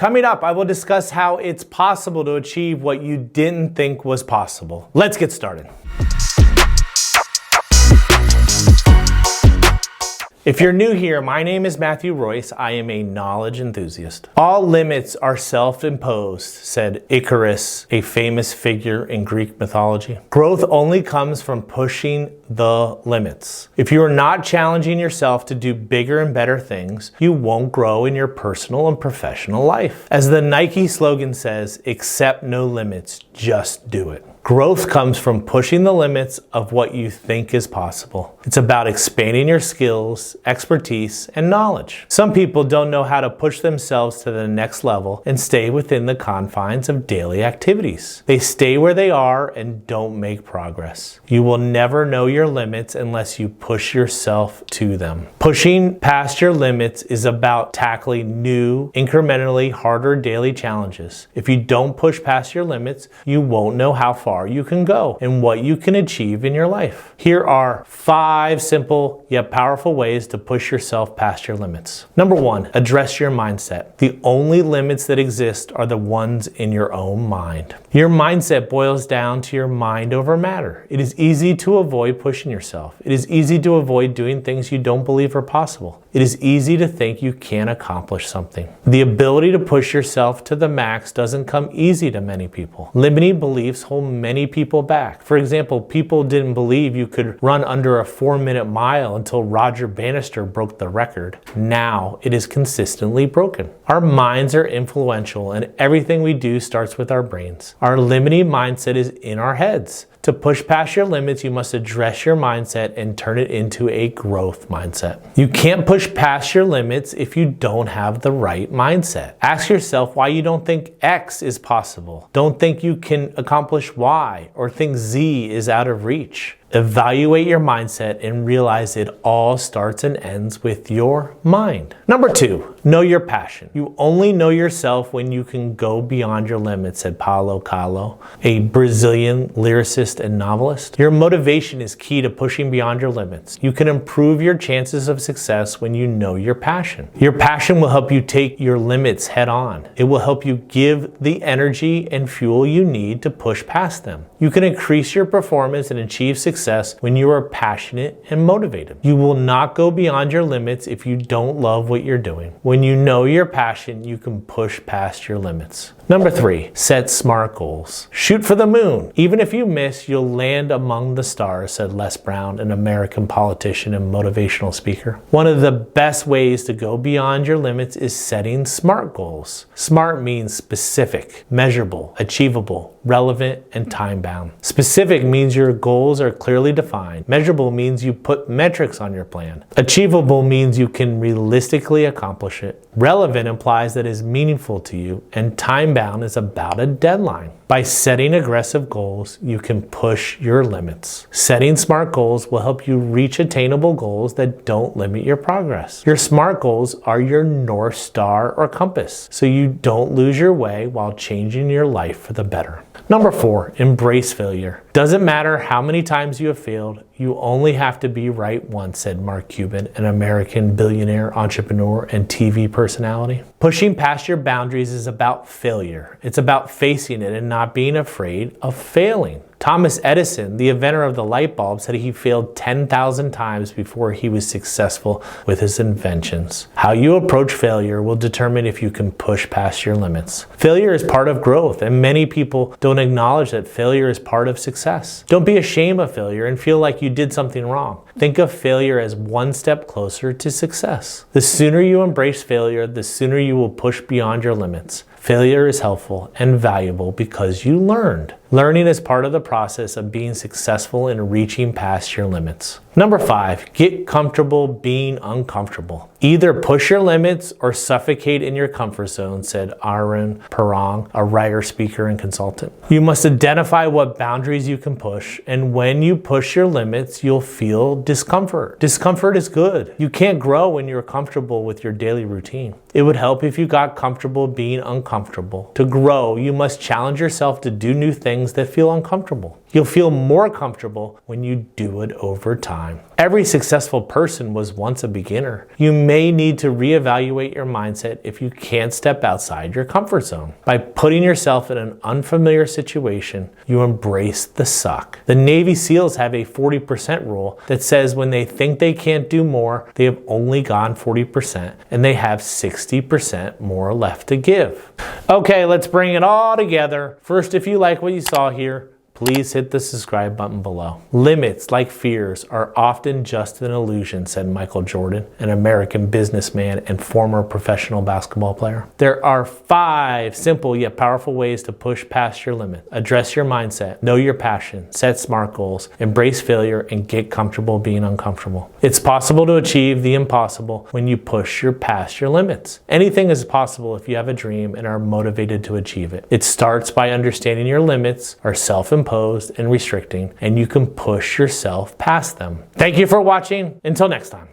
Coming up, I will discuss how it's possible to achieve what you didn't think was possible. Let's get started. If you're new here, my name is Matthew Royse. I am a knowledge enthusiast. All limits are self-imposed, said Icarus, a famous figure in Greek mythology. Growth only comes from pushing the limits. If you are not challenging yourself to do bigger and better things, you won't grow in your personal and professional life. As the Nike slogan says, accept no limits, just do it. Growth comes from pushing the limits of what you think is possible. It's about expanding your skills, expertise, and knowledge. Some people don't know how to push themselves to the next level and stay within the confines of daily activities. They stay where they are and don't make progress. You will never know your limits unless you push yourself to them. Pushing past your limits is about tackling new, incrementally harder daily challenges. If you don't push past your limits, you won't know how far you can go and what you can achieve in your life. Here are 5 simple yet powerful ways to push yourself past your limits. Number 1, address your mindset. The only limits that exist are the ones in your own mind. Your mindset boils down to your mind over matter. It is easy to avoid pushing yourself. It is easy to avoid doing things you don't believe are possible. It is easy to think you can't accomplish something. The ability to push yourself to the max doesn't come easy to many people. Limiting beliefs hold many people back. For example, people didn't believe you could run under a 4-minute mile until Roger Bannister broke the record. Now it is consistently broken. Our minds are influential, and everything we do starts with our brains. Our limiting mindset is in our heads. To push past your limits, you must address your mindset and turn it into a growth mindset. You can't push past your limits if you don't have the right mindset. Ask yourself why you don't think X is possible. Don't think you can accomplish Y, or think Z is out of reach. Evaluate your mindset and realize it all starts and ends with your mind. Number 2, know your passion. You only know yourself when you can go beyond your limits, said Paulo Coelho, a Brazilian lyricist and novelist. Your motivation is key to pushing beyond your limits. You can improve your chances of success when you know your passion. Your passion will help you take your limits head on. It will help you give the energy and fuel you need to push past them. You can increase your performance and achieve success when you are passionate and motivated. You will not go beyond your limits if you don't love what you're doing. When you know your passion, you can push past your limits. Number 3, set smart goals. Shoot for the moon. Even if you miss, you'll land among the stars, said Les Brown, an American politician and motivational speaker. One of the best ways to go beyond your limits is setting SMART goals. SMART means specific, measurable, achievable, relevant, and time-bound. Specific means your goals are clearly defined. Measurable means you put metrics on your plan. Achievable means you can realistically accomplish it. Relevant implies that it is meaningful to you, and time-bound is about a deadline. By setting aggressive goals, you can push your limits. Setting SMART goals will help you reach attainable goals that don't limit your progress. Your SMART goals are your North Star or compass, so you don't lose your way while changing your life for the better. Number 4, embrace failure. Doesn't matter how many times you have failed, you only have to be right once, said Mark Cuban, an American billionaire, entrepreneur, and TV personality. Pushing past your boundaries is about failure. It's about facing it and not being afraid of failing. Thomas Edison, the inventor of the light bulb, said he failed 10,000 times before he was successful with his inventions. How you approach failure will determine if you can push past your limits. Failure is part of growth, and many people don't acknowledge that failure is part of success. Don't be ashamed of failure and feel like you did something wrong. Think of failure as one step closer to success. The sooner you embrace failure, the sooner you will push beyond your limits. Failure is helpful and valuable because you learned. Learning is part of the process of being successful in reaching past your limits. Number 5, get comfortable being uncomfortable. Either push your limits or suffocate in your comfort zone, said Arun Parang, a writer, speaker, and consultant. You must identify what boundaries you can push, and when you push your limits, you'll feel discomfort. Discomfort is good. You can't grow when you're comfortable with your daily routine. It would help if you got comfortable being uncomfortable. To grow, you must challenge yourself to do new things that feel uncomfortable. You'll feel more comfortable when you do it over time. time. Every successful person was once a beginner. You may need to reevaluate your mindset if you can't step outside your comfort zone. By putting yourself in an unfamiliar situation, you embrace the suck. The Navy SEALs have a 40% rule that says when they think they can't do more, they have only gone 40% and they have 60% more left to give. Okay, let's bring it all together. First, if you like what you saw here, please hit the subscribe button below. Limits, like fears, are often just an illusion, said Michael Jordan, an American businessman and former professional basketball player. There are 5 simple yet powerful ways to push past your limit. Address your mindset, know your passion, set SMART goals, embrace failure, and get comfortable being uncomfortable. It's possible to achieve the impossible when you push past your limits. Anything is possible if you have a dream and are motivated to achieve it. It starts by understanding your limits are self-imposed and restricting, and you can push yourself past them. Thank you for watching. Until next time.